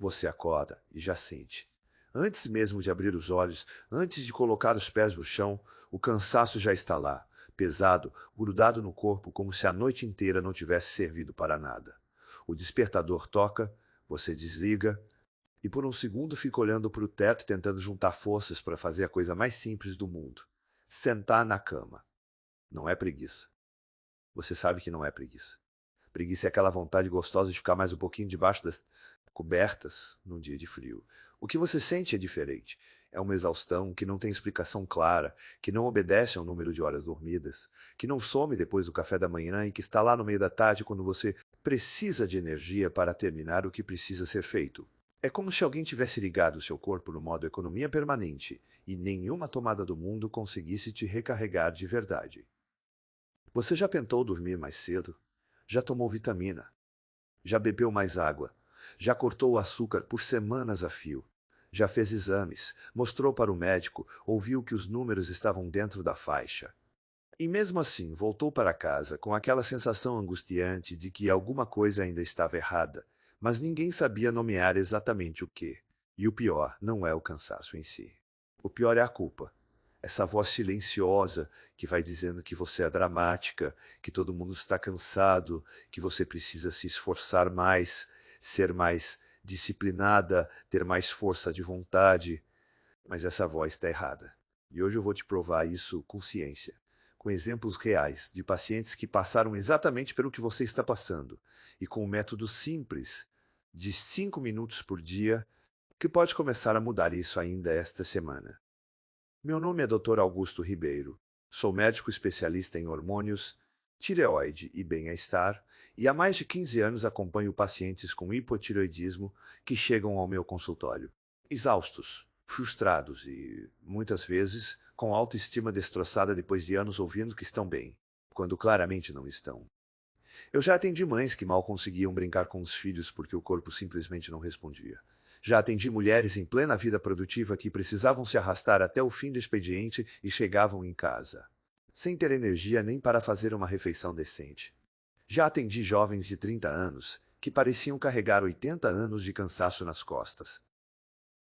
Você acorda e já sente. Antes mesmo de abrir os olhos, antes de colocar os pés no chão, o cansaço já está lá, pesado, grudado no corpo como se a noite inteira não tivesse servido para nada. O despertador toca, você desliga, e por um segundo fica olhando para o teto tentando juntar forças para fazer a coisa mais simples do mundo. Sentar na cama. Não é preguiça. Você sabe que não é preguiça. Preguiça é aquela vontade gostosa de ficar mais um pouquinho debaixo das cobertas num dia de frio. O que você sente é diferente. É uma exaustão que não tem explicação clara, que não obedece ao número de horas dormidas, que não some depois do café da manhã e que está lá no meio da tarde quando você precisa de energia para terminar o que precisa ser feito. É como se alguém tivesse ligado o seu corpo no modo economia permanente e nenhuma tomada do mundo conseguisse te recarregar de verdade. Você já tentou dormir mais cedo? Já tomou vitamina? Já bebeu mais água? Já cortou o açúcar por semanas a fio? Já fez exames, mostrou para o médico, ouviu que os números estavam dentro da faixa. E mesmo assim voltou para casa com aquela sensação angustiante de que alguma coisa ainda estava errada, mas ninguém sabia nomear exatamente o que. E o pior não é o cansaço em si. O pior é a culpa. Essa voz silenciosa que vai dizendo que você é dramática, que todo mundo está cansado, que você precisa se esforçar mais, ser mais disciplinada, ter mais força de vontade. Mas essa voz está errada. E hoje eu vou te provar isso com ciência, com exemplos reais de pacientes que passaram exatamente pelo que você está passando, e com um método simples, de 5 minutos por dia, que pode começar a mudar isso ainda esta semana. Meu nome é Dr. Augusto Ribeiro. Sou médico especialista em hormônios, tireoide e bem-estar, e há mais de 15 anos acompanho pacientes com hipotireoidismo que chegam ao meu consultório, exaustos, frustrados e, muitas vezes, com autoestima destroçada depois de anos ouvindo que estão bem, quando claramente não estão. Eu já atendi mães que mal conseguiam brincar com os filhos porque o corpo simplesmente não respondia. Já atendi mulheres em plena vida produtiva que precisavam se arrastar até o fim do expediente e chegavam em casa sem ter energia nem para fazer uma refeição decente. Já atendi jovens de 30 anos que pareciam carregar 80 anos de cansaço nas costas.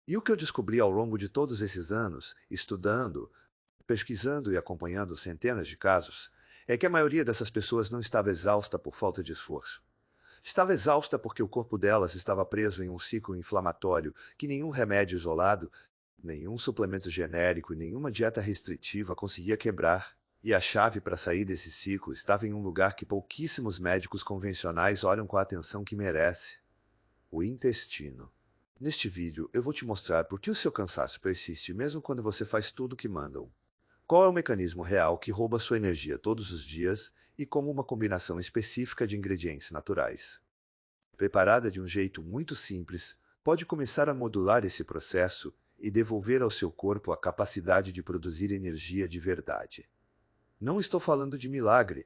E o que eu descobri ao longo de todos esses anos, estudando, pesquisando e acompanhando centenas de casos, é que a maioria dessas pessoas não estava exausta por falta de esforço. Estava exausta porque o corpo delas estava preso em um ciclo inflamatório que nenhum remédio isolado, nenhum suplemento genérico e nenhuma dieta restritiva conseguia quebrar. E a chave para sair desse ciclo estava em um lugar que pouquíssimos médicos convencionais olham com a atenção que merece: o intestino. Neste vídeo eu vou te mostrar por que o seu cansaço persiste mesmo quando você faz tudo o que mandam. Qual é o mecanismo real que rouba sua energia todos os dias e como uma combinação específica de ingredientes naturais, preparada de um jeito muito simples, pode começar a modular esse processo e devolver ao seu corpo a capacidade de produzir energia de verdade. Não estou falando de milagre.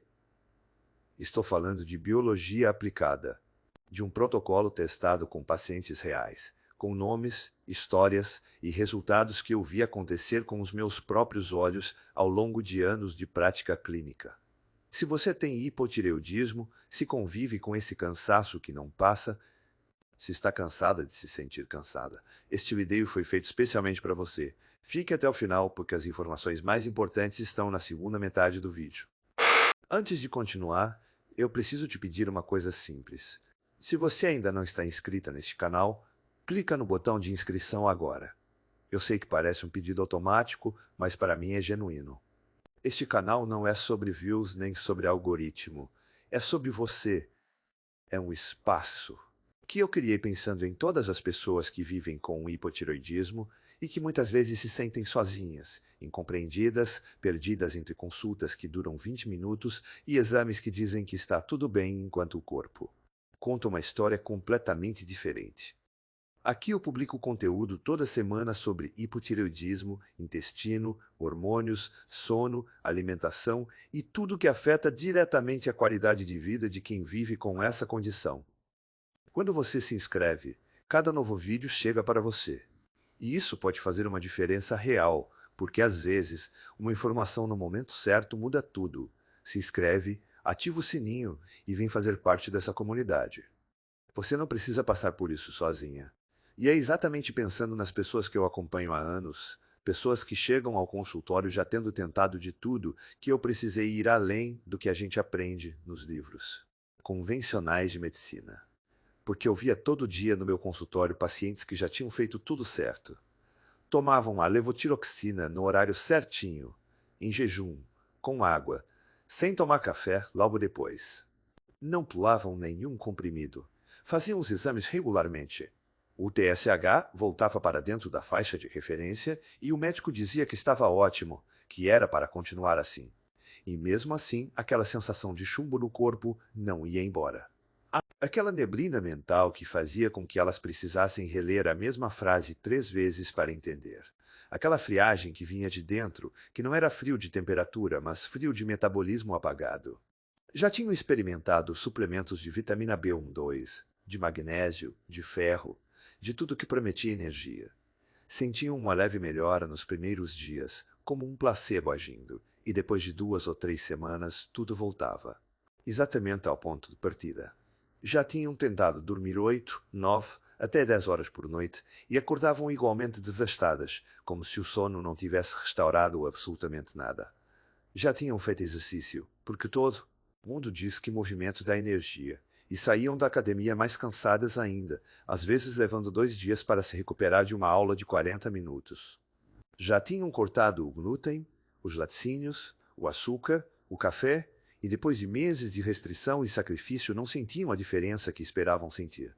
Estou falando de biologia aplicada, de um protocolo testado com pacientes reais, com nomes, histórias e resultados que eu vi acontecer com os meus próprios olhos ao longo de anos de prática clínica. Se você tem hipotireoidismo, se convive com esse cansaço que não passa, se está cansada de se sentir cansada, este vídeo foi feito especialmente para você. Fique até o final porque as informações mais importantes estão na segunda metade do vídeo. Antes de continuar, eu preciso te pedir uma coisa simples. Se você ainda não está inscrita neste canal, clica no botão de inscrição agora. Eu sei que parece um pedido automático, mas para mim é genuíno. Este canal não é sobre views nem sobre algoritmo. É sobre você. É um espaço que eu criei pensando em todas as pessoas que vivem com hipotireoidismo e que muitas vezes se sentem sozinhas, incompreendidas, perdidas entre consultas que duram 20 minutos e exames que dizem que está tudo bem enquanto o corpo conta uma história completamente diferente. Aqui eu publico conteúdo toda semana sobre hipotireoidismo, intestino, hormônios, sono, alimentação e tudo que afeta diretamente a qualidade de vida de quem vive com essa condição. Quando você se inscreve, cada novo vídeo chega para você. E isso pode fazer uma diferença real, porque às vezes uma informação no momento certo muda tudo. Se inscreve, ativa o sininho e vem fazer parte dessa comunidade. Você não precisa passar por isso sozinha. E é exatamente pensando nas pessoas que eu acompanho há anos, pessoas que chegam ao consultório já tendo tentado de tudo, que eu precisei ir além do que a gente aprende nos livros convencionais de medicina. Porque eu via todo dia no meu consultório pacientes que já tinham feito tudo certo. Tomavam a levotiroxina no horário certinho, em jejum, com água, sem tomar café logo depois. Não pulavam nenhum comprimido. Faziam os exames regularmente. O TSH voltava para dentro da faixa de referência e o médico dizia que estava ótimo, que era para continuar assim. E mesmo assim, aquela sensação de chumbo no corpo não ia embora. Aquela neblina mental que fazia com que elas precisassem reler a mesma frase 3 vezes para entender. Aquela friagem que vinha de dentro, que não era frio de temperatura, mas frio de metabolismo apagado. Já tinham experimentado suplementos de vitamina B12, de magnésio, de ferro, de tudo que prometia energia. Sentiam uma leve melhora nos primeiros dias, como um placebo agindo, e depois de 2 ou 3 semanas tudo voltava. Exatamente ao ponto de partida. Já tinham tentado dormir 8, 9, até 10 horas por noite e acordavam igualmente devastadas, como se o sono não tivesse restaurado absolutamente nada. Já tinham feito exercício, porque todo mundo diz que movimento dá energia, e saíam da academia mais cansadas ainda, às vezes levando 2 dias para se recuperar de uma aula de 40 minutos. Já tinham cortado o glúten, os laticínios, o açúcar, o café, e depois de meses de restrição e sacrifício não sentiam a diferença que esperavam sentir.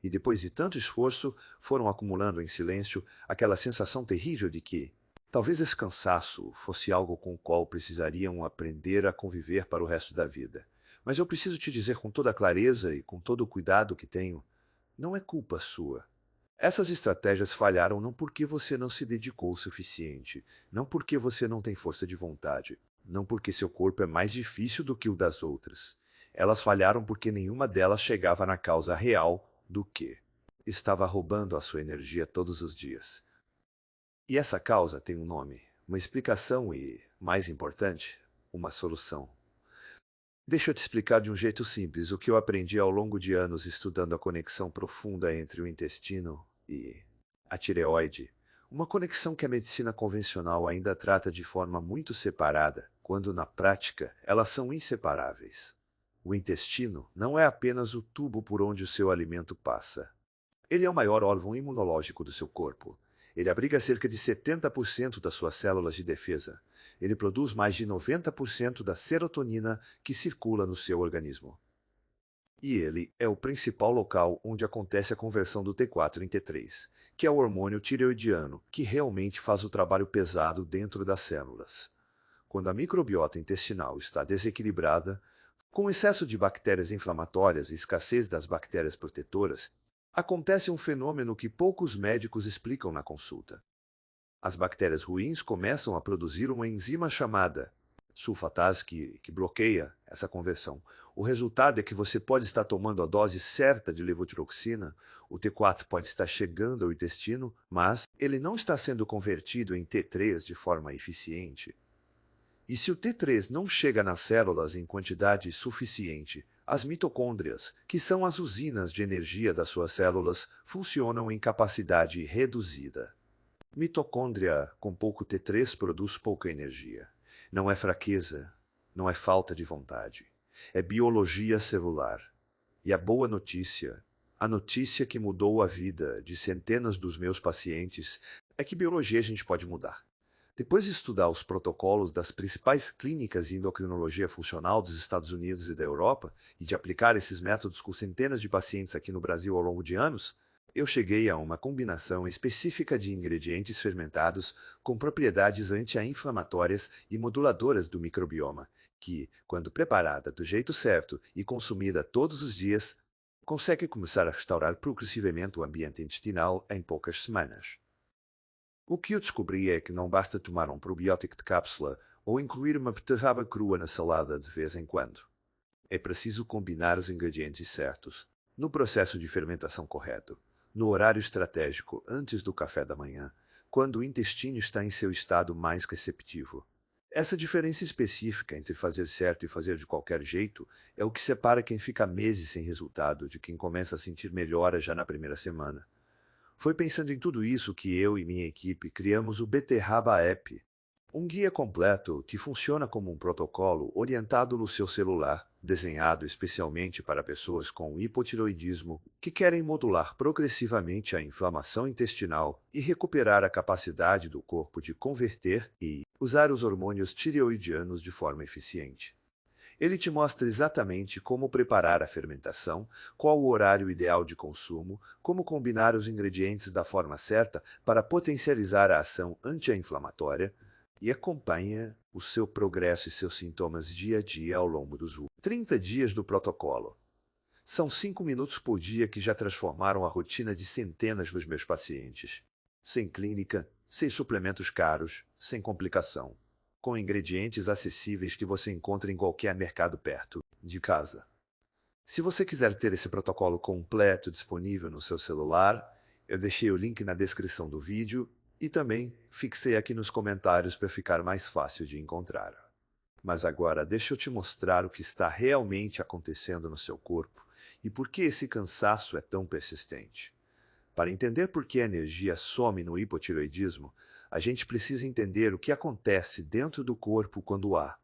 E depois de tanto esforço, foram acumulando em silêncio aquela sensação terrível de que talvez esse cansaço fosse algo com o qual precisariam aprender a conviver para o resto da vida. Mas eu preciso te dizer com toda a clareza e com todo o cuidado que tenho, não é culpa sua. Essas estratégias falharam não porque você não se dedicou o suficiente, não porque você não tem força de vontade, não porque seu corpo é mais difícil do que o das outras. Elas falharam porque nenhuma delas chegava na causa real do que estava roubando a sua energia todos os dias. E essa causa tem um nome, uma explicação e, mais importante, uma solução. Deixa eu te explicar de um jeito simples o que eu aprendi ao longo de anos estudando a conexão profunda entre o intestino e a tireoide. Uma conexão que a medicina convencional ainda trata de forma muito separada, quando na prática elas são inseparáveis. O intestino não é apenas o tubo por onde o seu alimento passa. Ele é o maior órgão imunológico do seu corpo. Ele abriga cerca de 70% das suas células de defesa. Ele produz mais de 90% da serotonina que circula no seu organismo. E ele é o principal local onde acontece a conversão do T4 em T3, que é o hormônio tireoidiano, que realmente faz o trabalho pesado dentro das células. Quando a microbiota intestinal está desequilibrada, com excesso de bactérias inflamatórias e escassez das bactérias protetoras, acontece um fenômeno que poucos médicos explicam na consulta. As bactérias ruins começam a produzir uma enzima chamada sulfatase que bloqueia essa conversão. O resultado é que você pode estar tomando a dose certa de levotiroxina, o T4 pode estar chegando ao intestino, mas ele não está sendo convertido em T3 de forma eficiente. E se o T3 não chega nas células em quantidade suficiente, as mitocôndrias, que são as usinas de energia das suas células, funcionam em capacidade reduzida. Mitocôndria com pouco T3 produz pouca energia. Não é fraqueza, não é falta de vontade. É biologia celular. E a notícia que mudou a vida de centenas dos meus pacientes, é que biologia a gente pode mudar. Depois de estudar os protocolos das principais clínicas de endocrinologia funcional dos Estados Unidos e da Europa, e de aplicar esses métodos com centenas de pacientes aqui no Brasil ao longo de anos, eu cheguei a uma combinação específica de ingredientes fermentados com propriedades anti-inflamatórias e moduladoras do microbioma, que, quando preparada do jeito certo e consumida todos os dias, consegue começar a restaurar progressivamente o ambiente intestinal em poucas semanas. O que eu descobri é que não basta tomar um probiótico de cápsula ou incluir uma beterraba crua na salada de vez em quando. É preciso combinar os ingredientes certos, no processo de fermentação correto, no horário estratégico antes do café da manhã, quando o intestino está em seu estado mais receptivo. Essa diferença específica entre fazer certo e fazer de qualquer jeito é o que separa quem fica meses sem resultado de quem começa a sentir melhora já na primeira semana. Foi pensando em tudo isso que eu e minha equipe criamos o Beterraba App, um guia completo que funciona como um protocolo orientado no seu celular, desenhado especialmente para pessoas com hipotiroidismo que querem modular progressivamente a inflamação intestinal e recuperar a capacidade do corpo de converter e usar os hormônios tireoidianos de forma eficiente. Ele te mostra exatamente como preparar a fermentação, qual o horário ideal de consumo, como combinar os ingredientes da forma certa para potencializar a ação anti-inflamatória, e acompanha o seu progresso e seus sintomas dia a dia ao longo dos 30 dias do protocolo. São 5 minutos por dia que já transformaram a rotina de centenas dos meus pacientes. Sem clínica, sem suplementos caros, sem complicação. Com ingredientes acessíveis que você encontra em qualquer mercado perto de casa. Se você quiser ter esse protocolo completo disponível no seu celular, eu deixei o link na descrição do vídeo e também fixei aqui nos comentários para ficar mais fácil de encontrar. Mas agora deixa eu te mostrar o que está realmente acontecendo no seu corpo e por que esse cansaço é tão persistente. Para entender por que a energia some no hipotireoidismo, a gente precisa entender o que acontece dentro do corpo quando a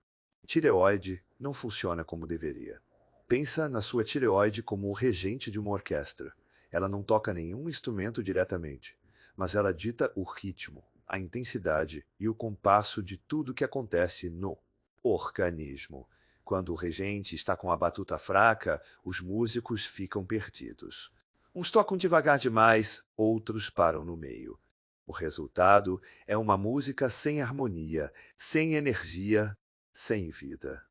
tireoide não funciona como deveria. Pensa na sua tireoide como o regente de uma orquestra. Ela não toca nenhum instrumento diretamente, mas ela dita o ritmo, a intensidade e o compasso de tudo que acontece no organismo. Quando o regente está com a batuta fraca, os músicos ficam perdidos. Uns tocam devagar demais, outros param no meio. O resultado é uma música sem harmonia, sem energia, sem vida.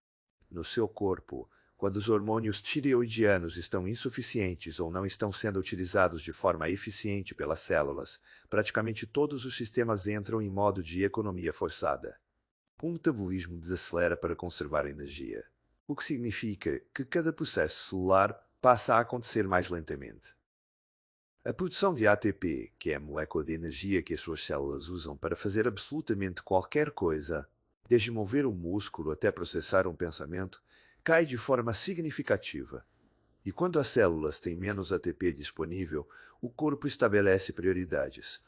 No seu corpo, quando os hormônios tireoidianos estão insuficientes ou não estão sendo utilizados de forma eficiente pelas células, praticamente todos os sistemas entram em modo de economia forçada. O metabolismo desacelera para conservar energia, o que significa que cada processo celular passa a acontecer mais lentamente. A produção de ATP, que é a molécula de energia que as suas células usam para fazer absolutamente qualquer coisa, desde mover um músculo até processar um pensamento, cai de forma significativa. E quando as células têm menos ATP disponível, o corpo estabelece prioridades.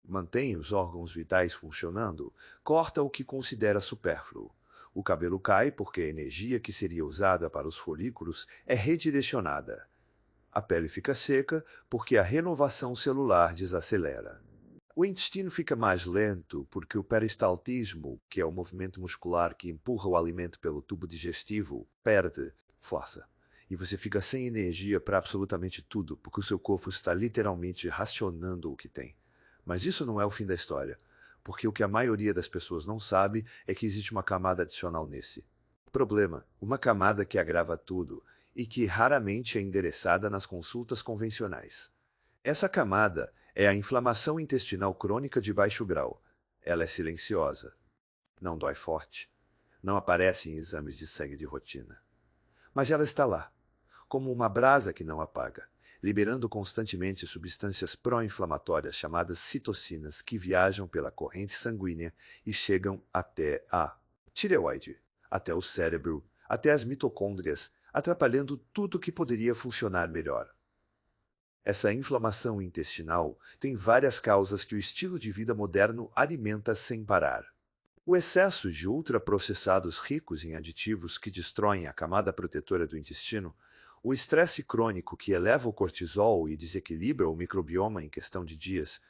Mantém os órgãos vitais funcionando, corta o que considera supérfluo. O cabelo cai porque a energia que seria usada para os folículos é redirecionada. A pele fica seca porque a renovação celular desacelera. O intestino fica mais lento porque o peristaltismo, que é o movimento muscular que empurra o alimento pelo tubo digestivo, perde força. E você fica sem energia para absolutamente tudo, porque o seu corpo está literalmente racionando o que tem. Mas isso não é o fim da história, porque o que a maioria das pessoas não sabe é que existe uma camada adicional nesse problema, uma camada que agrava tudo e que raramente é endereçada nas consultas convencionais. Essa camada é a inflamação intestinal crônica de baixo grau. Ela é silenciosa. Não dói forte. Não aparece em exames de sangue de rotina. Mas ela está lá, como uma brasa que não apaga, liberando constantemente substâncias pró-inflamatórias chamadas citocinas que viajam pela corrente sanguínea e chegam até a tireoide, até o cérebro, até as mitocôndrias, atrapalhando tudo que poderia funcionar melhor. Essa inflamação intestinal tem várias causas que o estilo de vida moderno alimenta sem parar. O excesso de ultraprocessados ricos em aditivos que destroem a camada protetora do intestino, o estresse crônico que eleva o cortisol e desequilibra o microbioma em questão de dias,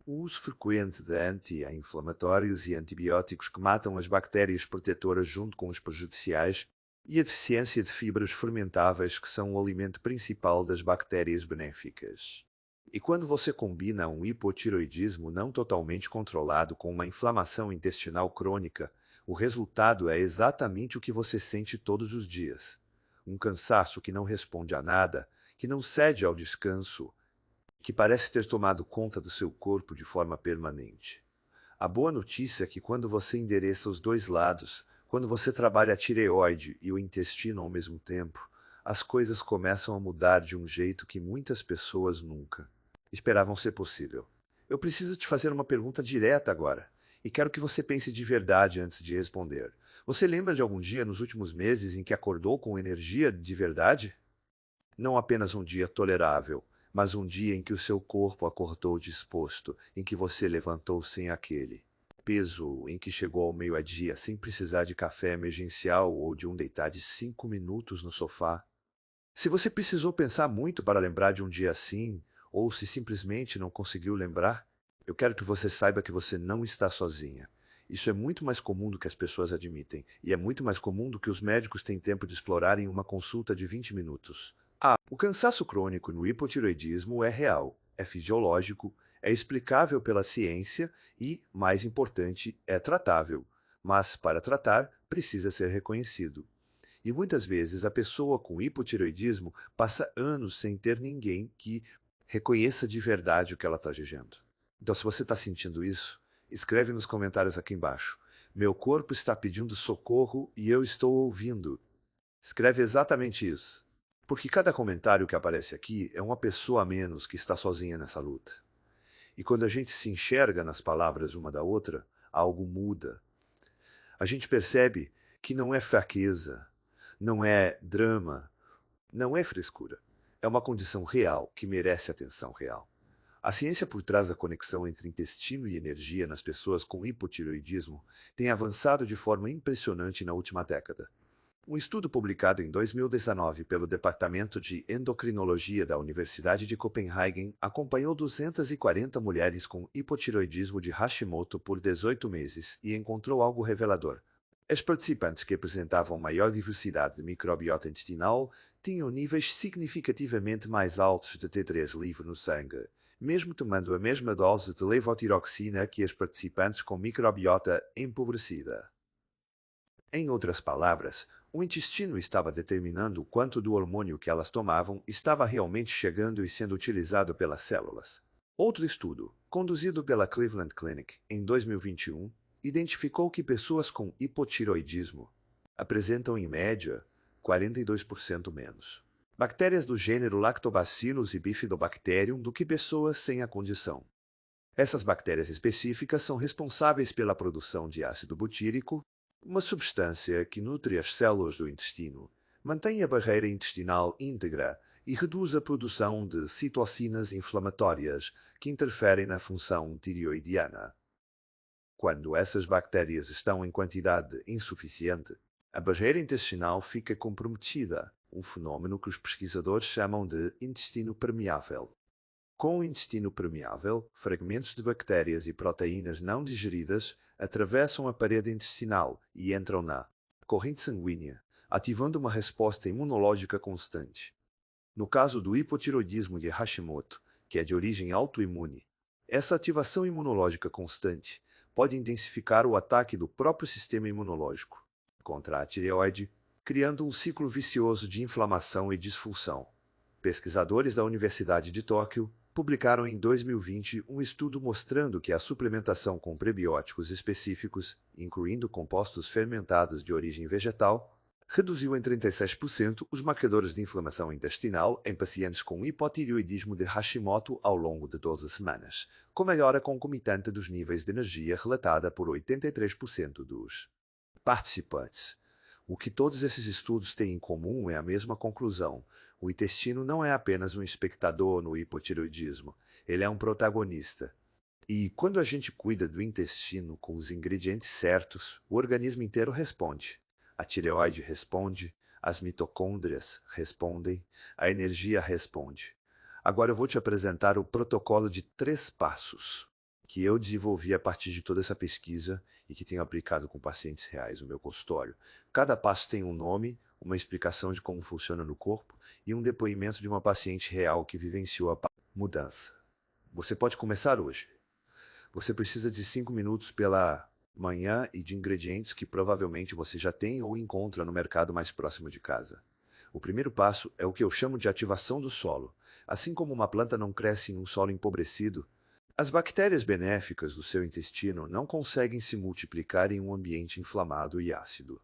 o uso frequente de anti-inflamatórios e antibióticos que matam as bactérias protetoras junto com os prejudiciais, e a deficiência de fibras fermentáveis que são o alimento principal das bactérias benéficas. E quando você combina um hipotiroidismo não totalmente controlado com uma inflamação intestinal crônica, o resultado é exatamente o que você sente todos os dias. Um cansaço que não responde a nada, que não cede ao descanso, que parece ter tomado conta do seu corpo de forma permanente. A boa notícia é que quando você endereça os dois lados, quando você trabalha a tireoide e o intestino ao mesmo tempo, as coisas começam a mudar de um jeito que muitas pessoas nunca esperavam ser possível. Eu preciso te fazer uma pergunta direta agora, e quero que você pense de verdade antes de responder. Você lembra de algum dia nos últimos meses em que acordou com energia de verdade? Não apenas um dia tolerável, mas um dia em que o seu corpo acordou disposto, em que você levantou sem aquele peso, em que chegou ao meio-dia sem precisar de café emergencial ou de um deitar de 5 minutos no sofá. Se você precisou pensar muito para lembrar de um dia assim, ou se simplesmente não conseguiu lembrar, eu quero que você saiba que você não está sozinha. Isso é muito mais comum do que as pessoas admitem, e é muito mais comum do que os médicos têm tempo de explorar em uma consulta de 20 minutos. O cansaço crônico no hipotireoidismo é real, é fisiológico, é explicável pela ciência e, mais importante, é tratável. Mas, para tratar, precisa ser reconhecido. E muitas vezes a pessoa com hipotireoidismo passa anos sem ter ninguém que reconheça de verdade o que ela está dizendo. Então, se você está sentindo isso, escreve nos comentários aqui embaixo. Meu corpo está pedindo socorro e eu estou ouvindo. Escreve exatamente isso. Porque cada comentário que aparece aqui é uma pessoa a menos que está sozinha nessa luta. E quando a gente se enxerga nas palavras uma da outra, algo muda. A gente percebe que não é fraqueza, não é drama, não é frescura. É uma condição real que merece atenção real. A ciência por trás da conexão entre intestino e energia nas pessoas com hipotireoidismo tem avançado de forma impressionante na última década. Um estudo publicado em 2019 pelo Departamento de Endocrinologia da Universidade de Copenhagen acompanhou 240 mulheres com hipotireoidismo de Hashimoto por 18 meses e encontrou algo revelador. As participantes que apresentavam maior diversidade de microbiota intestinal tinham níveis significativamente mais altos de T3 livre no sangue, mesmo tomando a mesma dose de levotiroxina que as participantes com microbiota empobrecida. Em outras palavras, o intestino estava determinando o quanto do hormônio que elas tomavam estava realmente chegando e sendo utilizado pelas células. Outro estudo, conduzido pela Cleveland Clinic em 2021, identificou que pessoas com hipotireoidismo apresentam, em média, 42% menos bactérias do gênero Lactobacillus e Bifidobacterium do que pessoas sem a condição. Essas bactérias específicas são responsáveis pela produção de ácido butírico, uma substância que nutre as células do intestino, mantém a barreira intestinal íntegra e reduz a produção de citocinas inflamatórias que interferem na função tireoidiana. Quando essas bactérias estão em quantidade insuficiente, a barreira intestinal fica comprometida, um fenômeno que os pesquisadores chamam de intestino permeável. Com o intestino permeável, fragmentos de bactérias e proteínas não digeridas atravessam a parede intestinal e entram na corrente sanguínea, ativando uma resposta imunológica constante. No caso do hipotireoidismo de Hashimoto, que é de origem autoimune, essa ativação imunológica constante pode intensificar o ataque do próprio sistema imunológico contra a tireoide, criando um ciclo vicioso de inflamação e disfunção. Pesquisadores da Universidade de Tóquio publicaram em 2020 um estudo mostrando que a suplementação com prebióticos específicos, incluindo compostos fermentados de origem vegetal, reduziu em 36% os marcadores de inflamação intestinal em pacientes com hipotireoidismo de Hashimoto ao longo de 12 semanas, com melhora concomitante dos níveis de energia relatada por 83% dos participantes. O que todos esses estudos têm em comum é a mesma conclusão. O intestino não é apenas um espectador no hipotireoidismo, ele é um protagonista. E quando a gente cuida do intestino com os ingredientes certos, o organismo inteiro responde. A tireoide responde, as mitocôndrias respondem, a energia responde. Agora eu vou te apresentar o protocolo de 3 passos que eu desenvolvi a partir de toda essa pesquisa e que tenho aplicado com pacientes reais no meu consultório. Cada passo tem um nome, uma explicação de como funciona no corpo e um depoimento de uma paciente real que vivenciou a mudança. Você pode começar hoje. Você precisa de 5 minutos pela manhã e de ingredientes que provavelmente você já tem ou encontra no mercado mais próximo de casa. O primeiro passo é o que eu chamo de ativação do solo. Assim como uma planta não cresce em um solo empobrecido, as bactérias benéficas do seu intestino não conseguem se multiplicar em um ambiente inflamado e ácido.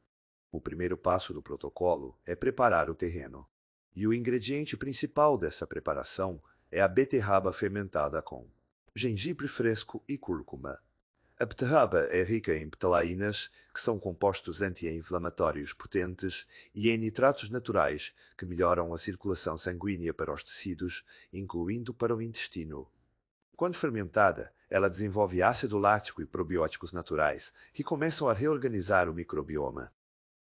O primeiro passo do protocolo é preparar o terreno. E o ingrediente principal dessa preparação é a beterraba fermentada com gengibre fresco e cúrcuma. A beterraba é rica em betalaínas, que são compostos anti-inflamatórios potentes, e em nitratos naturais, que melhoram a circulação sanguínea para os tecidos, incluindo para o intestino. Quando fermentada, ela desenvolve ácido lático e probióticos naturais, que começam a reorganizar o microbioma.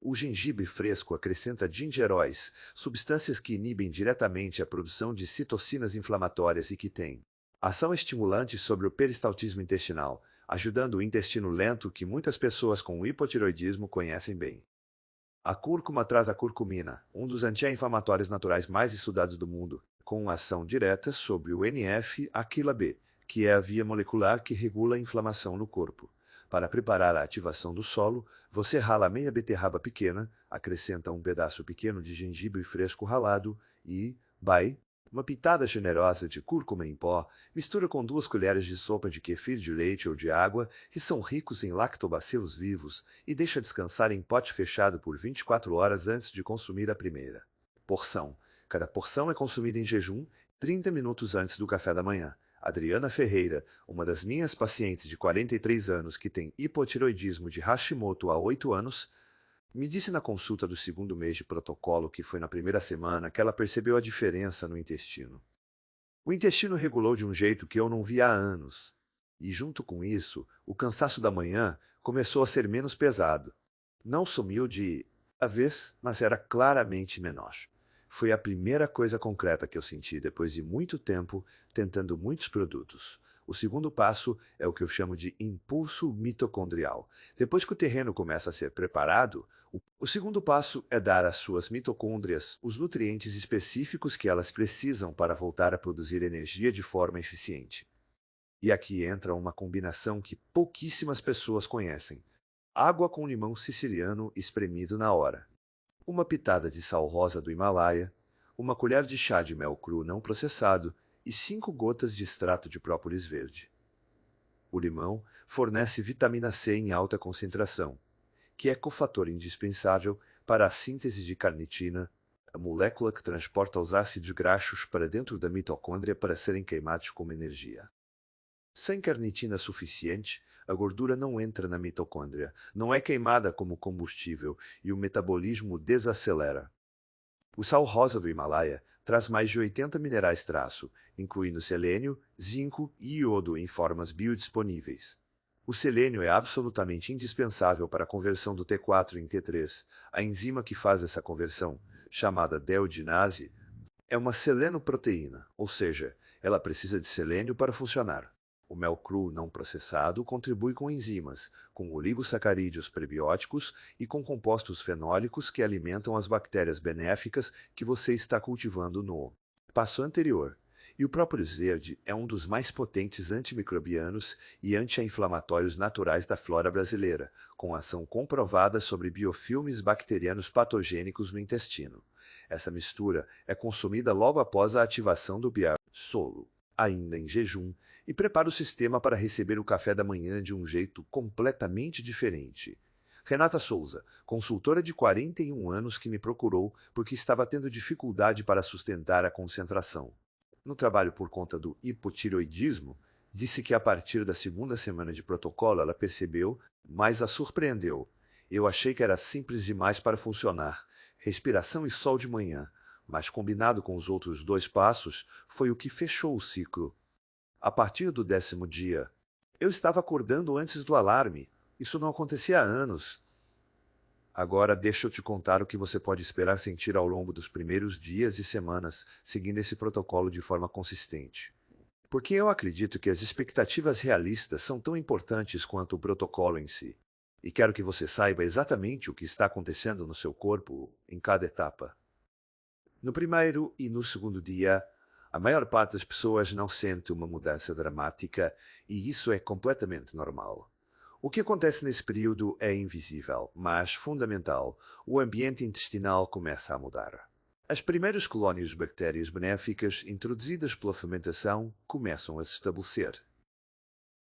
O gengibre fresco acrescenta gingeróis, substâncias que inibem diretamente a produção de citocinas inflamatórias e que têm ação estimulante sobre o peristaltismo intestinal, ajudando o intestino lento que muitas pessoas com hipotiroidismo conhecem bem. A cúrcuma traz a curcumina, um dos anti-inflamatórios naturais mais estudados do mundo, com ação direta sobre o NF-aquila-B, que é a via molecular que regula a inflamação no corpo. Para preparar a ativação do solo, você rala meia beterraba pequena, acrescenta um pedaço pequeno de gengibre fresco ralado e, uma pitada generosa de cúrcuma em pó, mistura com 2 colheres de sopa de kefir de leite ou de água, que são ricos em lactobacilos vivos, e deixa descansar em pote fechado por 24 horas antes de consumir a primeira porção. Cada porção é consumida em jejum 30 minutos antes do café da manhã. Adriana Ferreira, uma das minhas pacientes de 43 anos que tem hipotiroidismo de Hashimoto há 8 anos, me disse na consulta do segundo mês de protocolo, que foi na primeira semana, que ela percebeu a diferença no intestino. O intestino regulou de um jeito que eu não via há anos. E junto com isso, o cansaço da manhã começou a ser menos pesado. Não sumiu de vez, mas era claramente menor. Foi a primeira coisa concreta que eu senti depois de muito tempo tentando muitos produtos. O segundo passo é o que eu chamo de impulso mitocondrial. Depois que o terreno começa a ser preparado, o segundo passo é dar às suas mitocôndrias os nutrientes específicos que elas precisam para voltar a produzir energia de forma eficiente. E aqui entra uma combinação que pouquíssimas pessoas conhecem: água com limão siciliano espremido na hora, uma pitada de sal rosa do Himalaia, uma colher de chá de mel cru não processado e 5 gotas de extrato de própolis verde. O limão fornece vitamina C em alta concentração, que é cofator indispensável para a síntese de carnitina, a molécula que transporta os ácidos graxos para dentro da mitocôndria para serem queimados como energia. Sem carnitina suficiente, a gordura não entra na mitocôndria, não é queimada como combustível e o metabolismo desacelera. O sal rosa do Himalaia traz mais de 80 minerais traço, incluindo selênio, zinco e iodo em formas biodisponíveis. O selênio é absolutamente indispensável para a conversão do T4 em T3. A enzima que faz essa conversão, chamada dehydrogenase, é uma selenoproteína, ou seja, ela precisa de selênio para funcionar. O mel cru não processado contribui com enzimas, com oligosacarídeos prebióticos e com compostos fenólicos que alimentam as bactérias benéficas que você está cultivando no passo anterior. E o própolis verde é um dos mais potentes antimicrobianos e anti-inflamatórios naturais da flora brasileira, com ação comprovada sobre biofilmes bacterianos patogênicos no intestino. Essa mistura é consumida logo após a ativação do solo, ainda em jejum, e prepara o sistema para receber o café da manhã de um jeito completamente diferente. Renata Souza, consultora de 41 anos que me procurou porque estava tendo dificuldade para sustentar a concentração no trabalho por conta do hipotiroidismo, disse que a partir da segunda semana de protocolo ela percebeu, mas a surpreendeu. Eu achei que era simples demais para funcionar. Respiração e sol de manhã, mas combinado com os outros 2 passos, foi o que fechou o ciclo. A partir do 10º dia, eu estava acordando antes do alarme. Isso não acontecia há anos. Agora deixa eu te contar o que você pode esperar sentir ao longo dos primeiros dias e semanas, seguindo esse protocolo de forma consistente. Porque eu acredito que as expectativas realistas são tão importantes quanto o protocolo em si. E quero que você saiba exatamente o que está acontecendo no seu corpo em cada etapa. No primeiro e no segundo dia, a maior parte das pessoas não sente uma mudança dramática e isso é completamente normal. O que acontece nesse período é invisível, mas fundamental. O ambiente intestinal começa a mudar. As primeiras colônias de bactérias benéficas introduzidas pela fermentação começam a se estabelecer.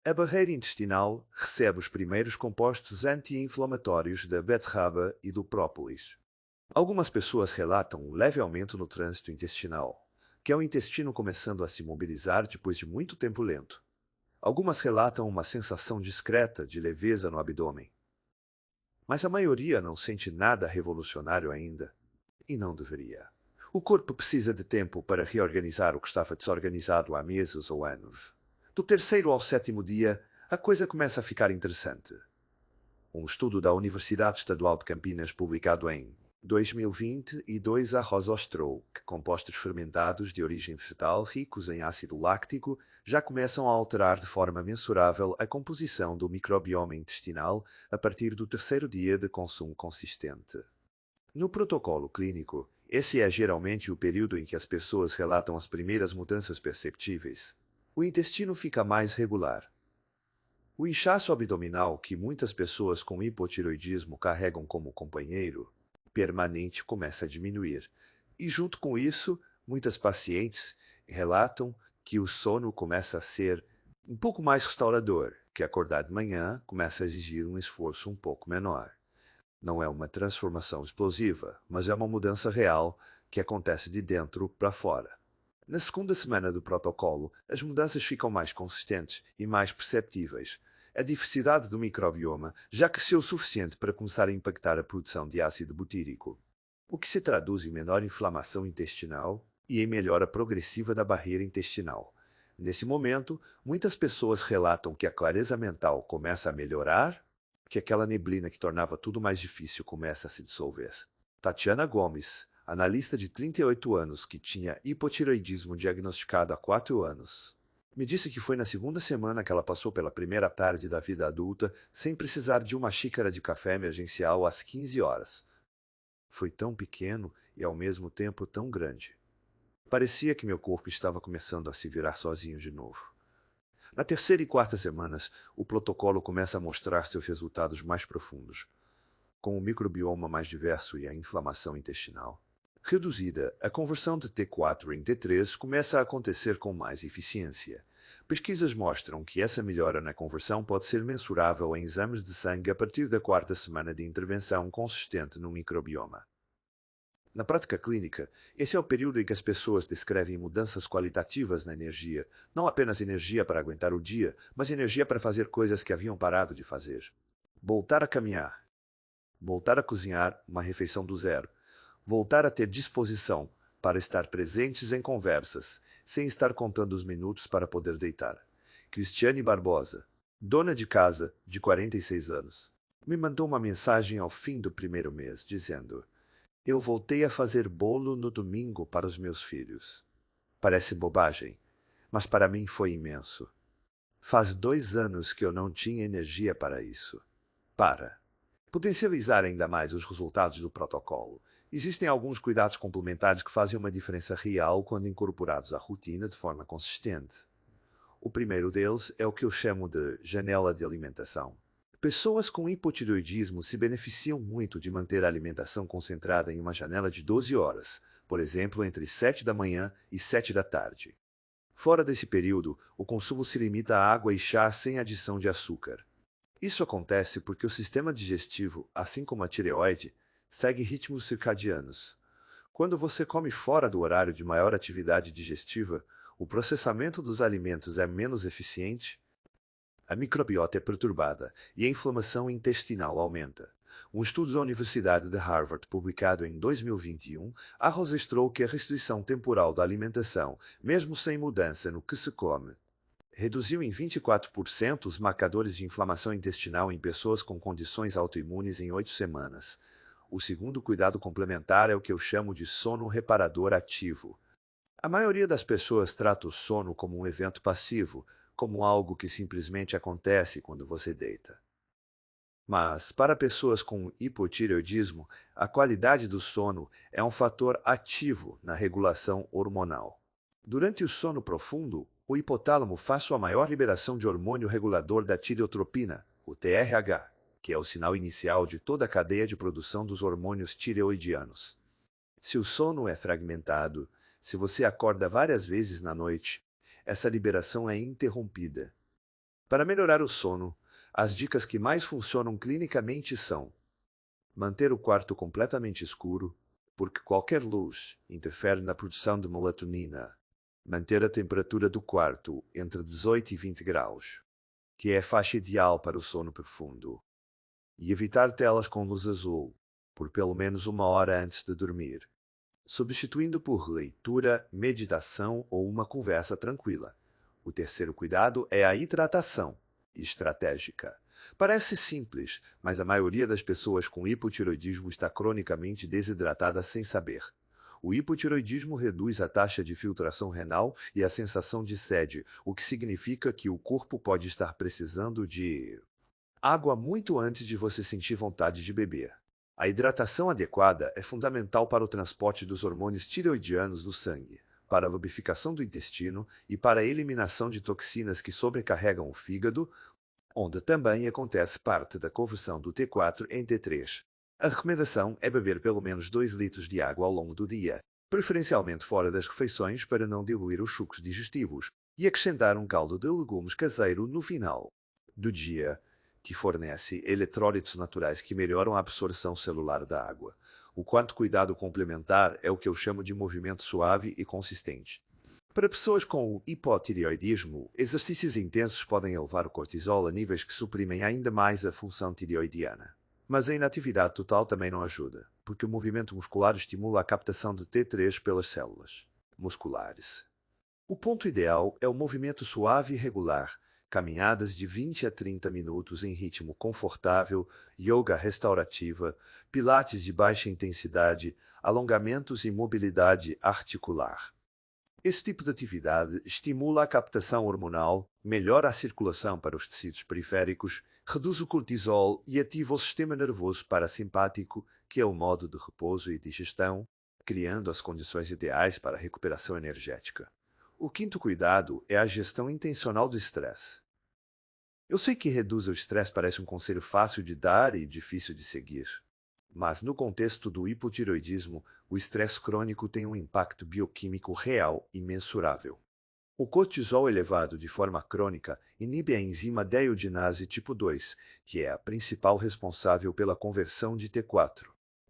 A barreira intestinal recebe os primeiros compostos anti-inflamatórios da beterraba e do própolis. Algumas pessoas relatam um leve aumento no trânsito intestinal, que é o intestino começando a se mobilizar depois de muito tempo lento. Algumas relatam uma sensação discreta de leveza no abdômen. Mas a maioria não sente nada revolucionário ainda. E não deveria. O corpo precisa de tempo para reorganizar o que estava desorganizado há meses ou anos. Do terceiro ao sétimo dia, a coisa começa a ficar interessante. Um estudo da Universidade Estadual de Campinas, publicado em 2022, mostrou que compostos fermentados de origem vegetal ricos em ácido láctico já começam a alterar de forma mensurável a composição do microbioma intestinal a partir do terceiro dia de consumo consistente. No protocolo clínico, esse é geralmente o período em que as pessoas relatam as primeiras mudanças perceptíveis. O intestino fica mais regular. O inchaço abdominal, que muitas pessoas com hipotireoidismo carregam como companheiro permanente, começa a diminuir. E junto com isso, muitas pacientes relatam que o sono começa a ser um pouco mais restaurador, que acordar de manhã começa a exigir um esforço um pouco menor. Não é uma transformação explosiva, mas é uma mudança real que acontece de dentro para fora. Na segunda semana do protocolo, as mudanças ficam mais consistentes e mais perceptíveis. A diversidade do microbioma já cresceu o suficiente para começar a impactar a produção de ácido butírico, o que se traduz em menor inflamação intestinal e em melhora progressiva da barreira intestinal. Nesse momento, muitas pessoas relatam que a clareza mental começa a melhorar, que aquela neblina que tornava tudo mais difícil começa a se dissolver. Tatiana Gomes, analista de 38 anos que tinha hipotireoidismo diagnosticado há 4 anos, me disse que foi na segunda semana que ela passou pela primeira tarde da vida adulta sem precisar de uma xícara de café emergencial às 15 horas. Foi tão pequeno e ao mesmo tempo tão grande. Parecia que meu corpo estava começando a se virar sozinho de novo. Na terceira e quarta semanas, o protocolo começa a mostrar seus resultados mais profundos, com o microbioma mais diverso e a inflamação intestinal reduzida. A conversão de T4 em T3 começa a acontecer com mais eficiência. Pesquisas mostram que essa melhora na conversão pode ser mensurável em exames de sangue a partir da quarta semana de intervenção consistente no microbioma. Na prática clínica, esse é o período em que as pessoas descrevem mudanças qualitativas na energia, não apenas energia para aguentar o dia, mas energia para fazer coisas que haviam parado de fazer. Voltar a caminhar. Voltar a cozinhar uma refeição do zero. Voltar a ter disposição para estar presentes em conversas, sem estar contando os minutos para poder deitar. Cristiane Barbosa, dona de casa, de 46 anos, me mandou uma mensagem ao fim do primeiro mês, dizendo: eu voltei a fazer bolo no domingo para os meus filhos. Parece bobagem, mas para mim foi imenso. Faz 2 anos que eu não tinha energia para isso. Para potencializar ainda mais os resultados do protocolo, existem alguns cuidados complementares que fazem uma diferença real quando incorporados à rotina de forma consistente. O primeiro deles é o que eu chamo de janela de alimentação. Pessoas com hipotireoidismo se beneficiam muito de manter a alimentação concentrada em uma janela de 12 horas, por exemplo, entre 7 da manhã e 7 da tarde. Fora desse período, o consumo se limita a água e chá sem adição de açúcar. Isso acontece porque o sistema digestivo, assim como a tireoide, segue ritmos circadianos. Quando você come fora do horário de maior atividade digestiva, o processamento dos alimentos é menos eficiente, a microbiota é perturbada e a inflamação intestinal aumenta. Um estudo da Universidade de Harvard, publicado em 2021, registrou que a restrição temporal da alimentação, mesmo sem mudança no que se come, reduziu em 24% os marcadores de inflamação intestinal em pessoas com condições autoimunes em 8 semanas. O segundo cuidado complementar é o que eu chamo de sono reparador ativo. A maioria das pessoas trata o sono como um evento passivo, como algo que simplesmente acontece quando você deita. Mas, para pessoas com hipotireoidismo, a qualidade do sono é um fator ativo na regulação hormonal. Durante o sono profundo, o hipotálamo faz sua maior liberação de hormônio regulador da tireotropina, o TRH, que é o sinal inicial de toda a cadeia de produção dos hormônios tireoidianos. Se o sono é fragmentado, se você acorda várias vezes na noite, essa liberação é interrompida. Para melhorar o sono, as dicas que mais funcionam clinicamente são: manter o quarto completamente escuro, porque qualquer luz interfere na produção de melatonina. Manter a temperatura do quarto entre 18 e 20 graus, que é a faixa ideal para o sono profundo. E evitar telas com luz azul, por pelo menos 1 hora antes de dormir, substituindo por leitura, meditação ou uma conversa tranquila. O terceiro cuidado é a hidratação estratégica. Parece simples, mas a maioria das pessoas com hipotireoidismo está cronicamente desidratada sem saber. O hipotireoidismo reduz a taxa de filtração renal e a sensação de sede, o que significa que o corpo pode estar precisando de água muito antes de você sentir vontade de beber. A hidratação adequada é fundamental para o transporte dos hormônios tireoidianos do sangue, para a lubrificação do intestino e para a eliminação de toxinas que sobrecarregam o fígado, onde também acontece parte da conversão do T4 em T3. A recomendação é beber pelo menos 2 litros de água ao longo do dia, preferencialmente fora das refeições para não diluir os sucos digestivos, e acrescentar um caldo de legumes caseiro no final do dia, que fornece eletrólitos naturais que melhoram a absorção celular da água. O quarto cuidado complementar é o que eu chamo de movimento suave e consistente. Para pessoas com hipotireoidismo, exercícios intensos podem elevar o cortisol a níveis que suprimem ainda mais a função tireoidiana. Mas a inatividade total também não ajuda, porque o movimento muscular estimula a captação de T3 pelas células musculares. O ponto ideal é o movimento suave e regular, caminhadas de 20 a 30 minutos em ritmo confortável, yoga restaurativa, pilates de baixa intensidade, alongamentos e mobilidade articular. Esse tipo de atividade estimula a captação hormonal, melhora a circulação para os tecidos periféricos, reduz o cortisol e ativa o sistema nervoso parasimpático, que é o modo de repouso e digestão, criando as condições ideais para a recuperação energética. O quinto cuidado é a gestão intencional do estresse. Eu sei que reduzir o estresse parece um conselho fácil de dar e difícil de seguir. Mas no contexto do hipotireoidismo, o estresse crônico tem um impacto bioquímico real e mensurável. O cortisol elevado de forma crônica inibe a enzima deiodinase tipo 2, que é a principal responsável pela conversão de T4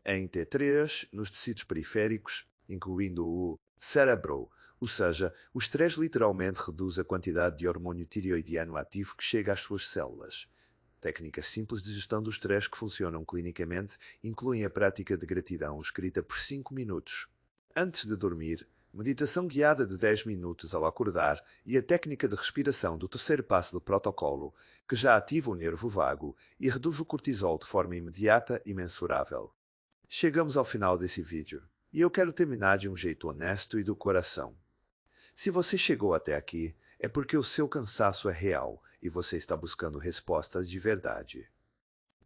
em T3 nos tecidos periféricos, incluindo o cérebro. Ou seja, o estresse literalmente reduz a quantidade de hormônio tireoidiano ativo que chega às suas células. Técnicas simples de gestão do estresse que funcionam clinicamente incluem a prática de gratidão escrita por 5 minutos antes de dormir, meditação guiada de 10 minutos ao acordar e a técnica de respiração do terceiro passo do protocolo, que já ativa o nervo vago e reduz o cortisol de forma imediata e mensurável. Chegamos ao final desse vídeo, e eu quero terminar de um jeito honesto e do coração. Se você chegou até aqui, é porque o seu cansaço é real e você está buscando respostas de verdade.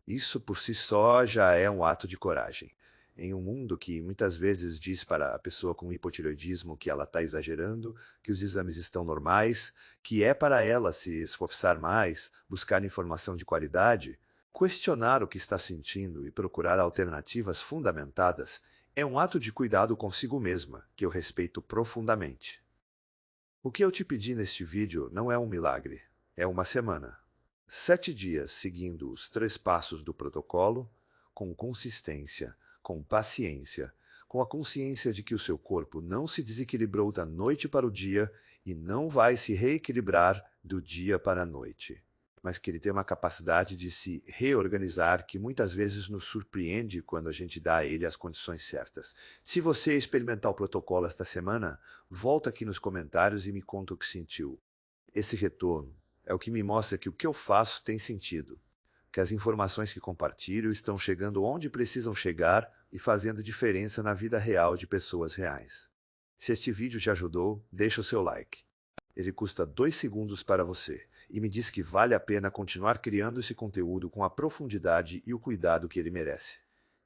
Isso por si só já é um ato de coragem. Em um mundo que muitas vezes diz para a pessoa com hipotireoidismo que ela está exagerando, que os exames estão normais, que é para ela se esforçar mais, buscar informação de qualidade, questionar o que está sentindo e procurar alternativas fundamentadas é um ato de cuidado consigo mesma, que eu respeito profundamente. O que eu te pedi neste vídeo não é um milagre, é uma semana. 7 dias seguindo os 3 passos do protocolo, com consistência, com paciência, com a consciência de que o seu corpo não se desequilibrou da noite para o dia e não vai se reequilibrar do dia para a noite, mas que ele tem uma capacidade de se reorganizar que muitas vezes nos surpreende quando a gente dá a ele as condições certas. Se você experimentar o protocolo esta semana, volta aqui nos comentários e me conta o que sentiu. Esse retorno é o que me mostra que o que eu faço tem sentido, que as informações que compartilho estão chegando onde precisam chegar e fazendo diferença na vida real de pessoas reais. Se este vídeo te ajudou, deixa o seu like. Ele custa 2 segundos para você e me diz que vale a pena continuar criando esse conteúdo com a profundidade e o cuidado que ele merece.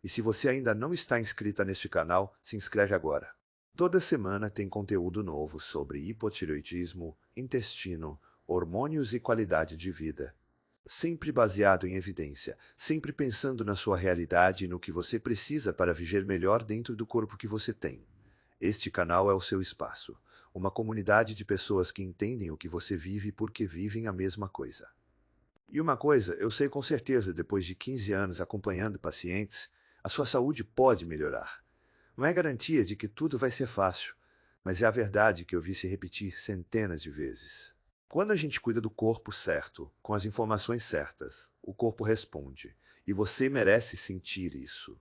E se você ainda não está inscrita neste canal, se inscreve agora. Toda semana tem conteúdo novo sobre hipotireoidismo, intestino, hormônios e qualidade de vida. Sempre baseado em evidência, sempre pensando na sua realidade e no que você precisa para viver melhor dentro do corpo que você tem. Este canal é o seu espaço, uma comunidade de pessoas que entendem o que você vive porque vivem a mesma coisa. E uma coisa, eu sei com certeza, depois de 15 anos acompanhando pacientes, a sua saúde pode melhorar. Não é garantia de que tudo vai ser fácil, mas é a verdade que eu vi se repetir centenas de vezes. Quando a gente cuida do corpo certo, com as informações certas, o corpo responde, e você merece sentir isso.